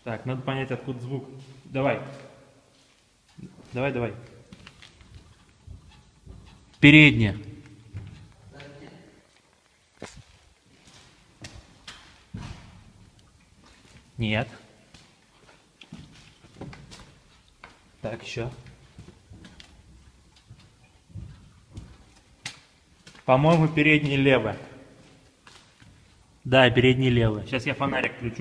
Так, надо понять, откуда звук. Давай. Давай. Передняя. Нет. Так, еще. По-моему, передняя левая. Да, передняя левая. Сейчас я фонарик включу.